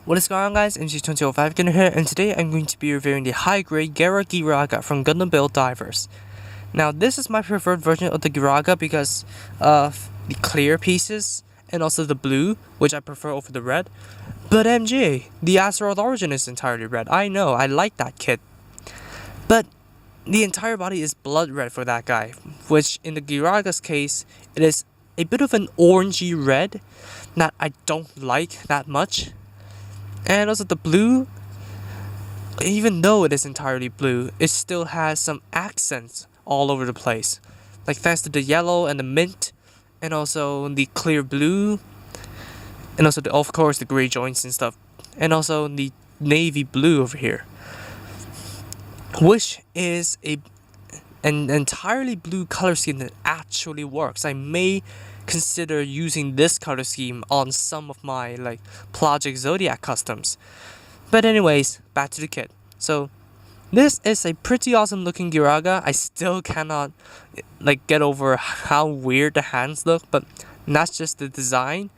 What is going on, guys? MG2005 Gunner here, and today I'm going to be reviewing the high-grade Geara Ghirarga from Gundam Build Divers. Now, this is my preferred version of the Ghirarga because of the clear pieces and also the blue, which I prefer over the red. But MG, the Asteroid Origin is entirely red. I know, I like that kit. But the entire body is blood red for that guy, which in the Ghirarga's case, it is a bit of an orangey red that I don't like that much. And also the blue, even though it is entirely blue, it still has some accents all over the place. Like thanks to the yellow and the mint, and also the clear blue, and also of course the gray joints and stuff, and also the navy blue over here, which is an entirely blue color scheme that actually works. I may consider using this color scheme on some of my Project Zodiac customs. But anyways, back to the kit. So this is a pretty awesome looking Ghirarga. I still cannot get over how weird the hands look, but that's just the design.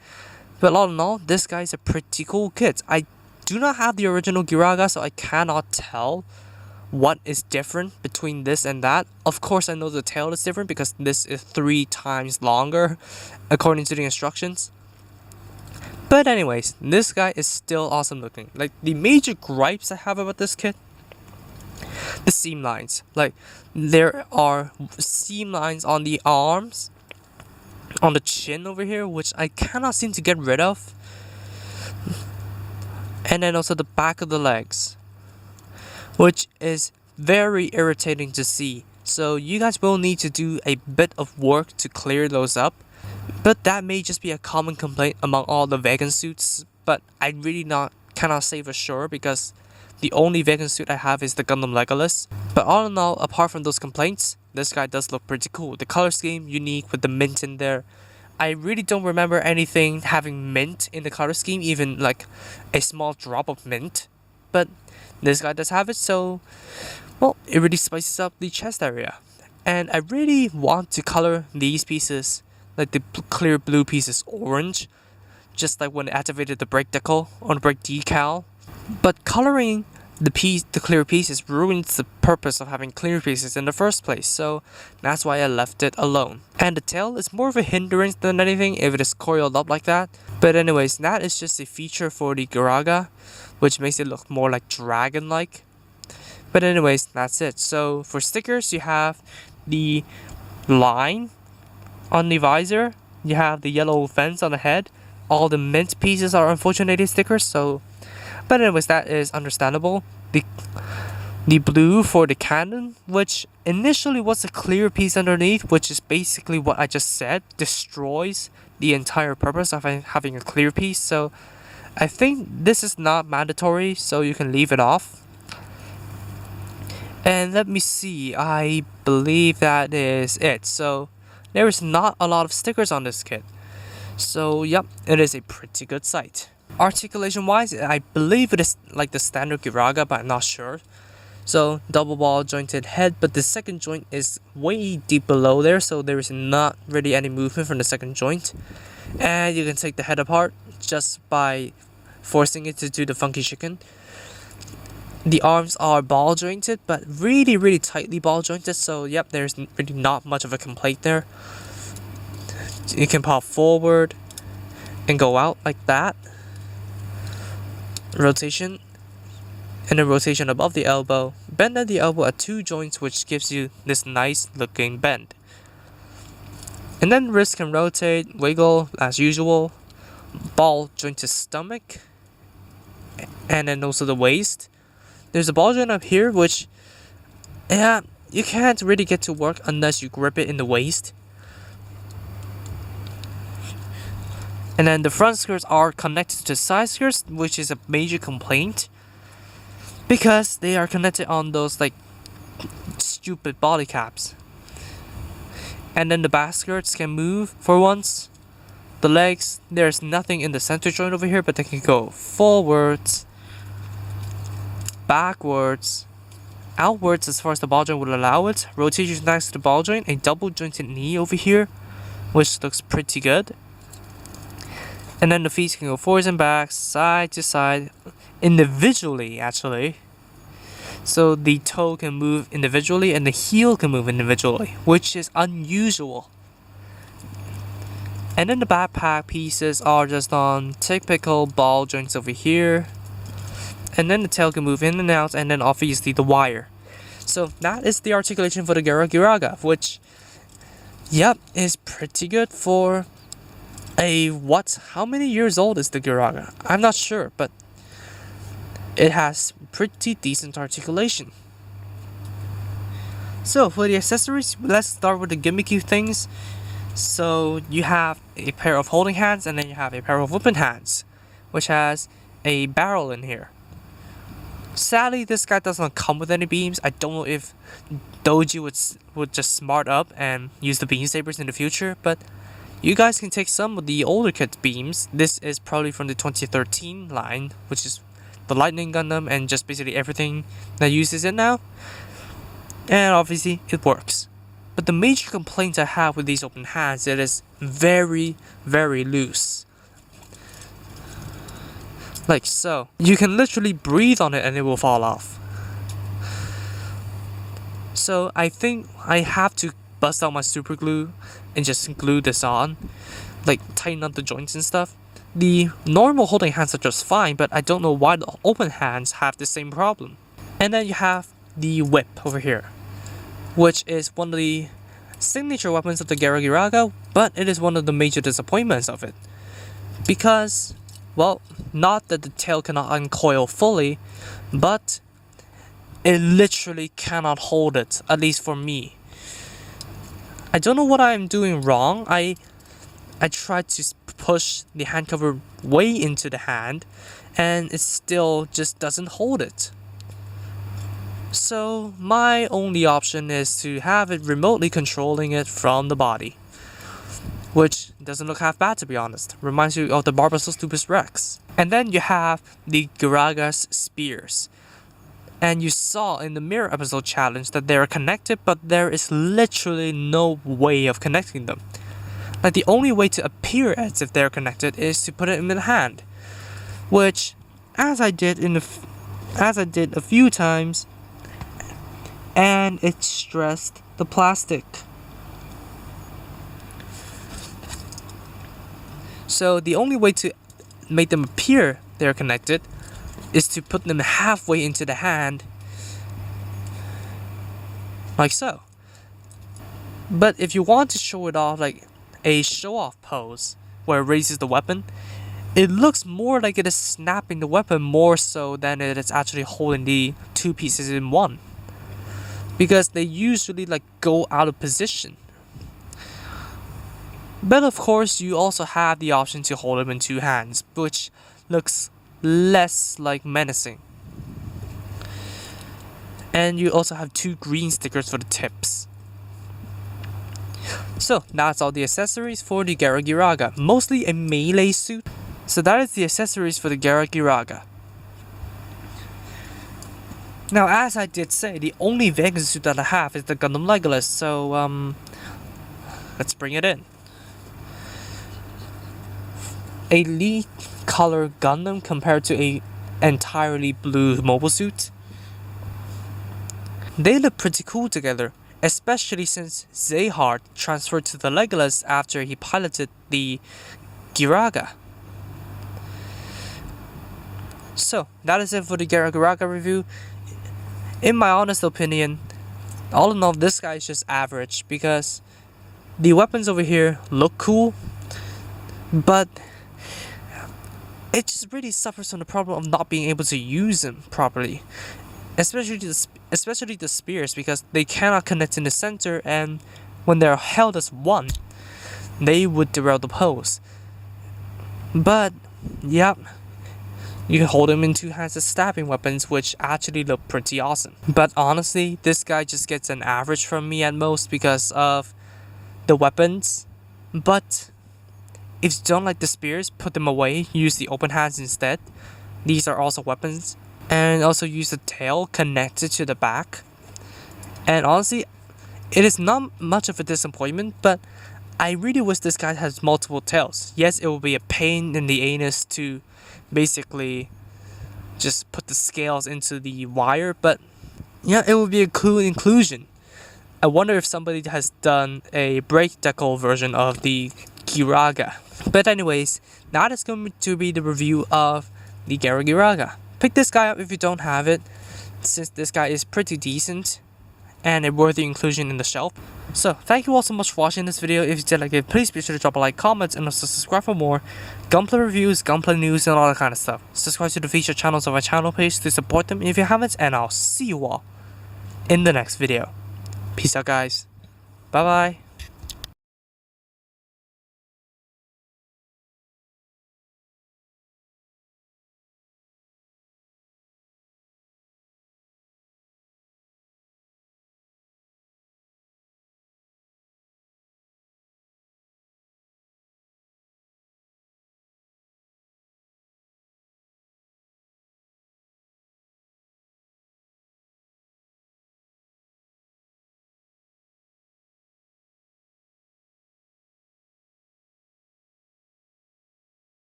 But all in all, this guy is a pretty cool kit. I do not have the original Ghirarga, so I cannot tell what is different between this and that. Of course, I know the tail is different because this is 3 times longer according to the instructions. But anyways, this guy is still awesome looking. The major gripes I have about this kit, the seam lines. There are seam lines on the arms, on the chin over here, which I cannot seem to get rid of. And then also the back of the legs, which is very irritating to see. So you guys will need to do a bit of work to clear those up. But that may just be a common complaint among all the vegan suits. But I really cannot say for sure because the only vegan suit I have is the Gundam Legolas. But all in all, apart from those complaints, this guy does look pretty cool. The color scheme, unique with the mint in there. I really don't remember anything having mint in the color scheme, even a small drop of mint. But this guy does have it, so, well, it really spices up the chest area. And I really want to color these pieces, the clear blue pieces, orange, just like when it activated the brake decal or the brake decal. But coloring the clear pieces ruins the purpose of having clear pieces in the first place, so that's why I left it alone. And the tail is more of a hindrance than anything if it is coiled up like that. But anyways, that is just a feature for the Ghirarga, which makes it look more like dragon-like. But anyways, that's it. So for stickers, you have the line on the visor, you have the yellow fence on the head. All the mint pieces are unfortunately stickers, so but anyways, that is understandable. The blue for the cannon, which initially was a clear piece underneath, which is basically what I just said, destroys the entire purpose of having a clear piece. So I think this is not mandatory, so you can leave it off. And let me see, I believe that is it. So there is not a lot of stickers on this kit. So yep, it is a pretty good sight. Articulation wise, I believe it is like the standard Ghirarga, but I'm not sure. So double ball jointed head, but the second joint is way deep below there, so there is not really any movement from the second joint. And you can take the head apart just by forcing it to do the funky chicken. The arms are ball jointed, but really tightly ball jointed, so yep, there's really not much of a complaint there. You can pop forward and go out like that. Rotation, and then rotation above the elbow. Bend at the elbow at 2 joints, which gives you this nice looking bend. And then wrist can rotate, wiggle as usual. Ball joint to stomach, and then also the waist. There's a ball joint up here, which you can't really get to work unless you grip it in the waist. And then the front skirts are connected to side skirts, which is a major complaint because they are connected on those stupid body caps. And then the back skirts can move for once. The legs, there's nothing in the center joint over here, but they can go forwards, backwards, outwards as far as the ball joint would allow it. Rotation next to the ball joint, a double jointed knee over here, which looks pretty good. And then the feet can go forwards and back, side to side, individually actually. So the toe can move individually and the heel can move individually, which is unusual. And then the backpack pieces are just on typical ball joints over here. And then the tail can move in and out, and then obviously the wire. So that is the articulation for the Geara Ghirarga, which, yep, is pretty good for how many years old is the Ghirarga? I'm not sure, but it has pretty decent articulation. So for the accessories, let's start with the gimmicky things. So you have a pair of holding hands, and then you have a pair of whipping hands, which has a barrel in here. Sadly, this guy does not come with any beams. I don't know if Doji would just smart up and use the beam sabers in the future, but you guys can take some of the older kit beams. This is probably from the 2013 line, which is the Lightning Gundam and just basically everything that uses it now. And obviously, it works. But the major complaint I have with these open hands, it is very, very loose. Like so. You can literally breathe on it and it will fall off. So I think I have to bust out my super glue and just glue this on. Like tighten up the joints and stuff. The normal holding hands are just fine, but I don't know why the open hands have the same problem. And then you have the whip over here, which is one of the signature weapons of the Geara Ghirarga, but it is one of the major disappointments of it. Because, well, not that the tail cannot uncoil fully, but it literally cannot hold it, at least for me. I don't know what I'm doing wrong. I tried to push the hand cover way into the hand, and it still just doesn't hold it. So my only option is to have it remotely controlling it from the body, which doesn't look half bad, to be honest. Reminds you of the Barbarossa Rex. And then you have the Ghirarga's spears. And you saw in the mirror episode challenge that they are connected, but there is literally no way of connecting them. Like the only way to appear as if they're connected is to put it in the hand, which, as I did a few times, and it stressed the plastic. So the only way to make them appear they're connected is to put them halfway into the hand, like so. But if you want to show it off like a show-off pose where it raises the weapon, it looks more like it is snapping the weapon more so than it is actually holding the two pieces in one, because they usually like go out of position. But of course, you also have the option to hold them in two hands, which looks less like menacing. And you also have two green stickers for the tips. So that's all the accessories for the Geara Ghirarga, mostly a melee suit. So that is the accessories for the Geara Ghirarga. Now, as I did say, the only Vegan suit that I have is the Gundam Legolas, so let's bring it in. A lead color Gundam compared to a entirely blue mobile suit. They look pretty cool together, especially since Zayhart transferred to the Legolas after he piloted the Ghirarga. So that is it for the Geara Ghirarga review. In my honest opinion, all in all, this guy is just average because the weapons over here look cool, but it just really suffers from the problem of not being able to use them properly, especially the spears, because they cannot connect in the center, and when they're held as one, they would derail the pose. But yep, you can hold them in two hands as stabbing weapons, which actually look pretty awesome. But honestly, this guy just gets an average from me at most because of the weapons. But if you don't like the spears, put them away, use the open hands instead. These are also weapons. And also use the tail connected to the back. And honestly, it is not much of a disappointment, but I really wish this guy has multiple tails. Yes, it will be a pain in the anus to basically just put the scales into the wire, but yeah, it would be a cool inclusion. I wonder if somebody has done a break decal version of the Ghirarga. But anyways, now that's going to be the review of the Geara Ghirarga. Pick this guy up if you don't have it, since this guy is pretty decent and a worthy inclusion in the shelf. So, thank you all so much for watching this video. If you did like it, please be sure to drop a like, comment, and also subscribe for more gunplay reviews, gunplay news, and all that kind of stuff. Subscribe to the featured channels of my channel page to support them if you haven't, and I'll see you all in the next video. Peace out, guys. Bye bye.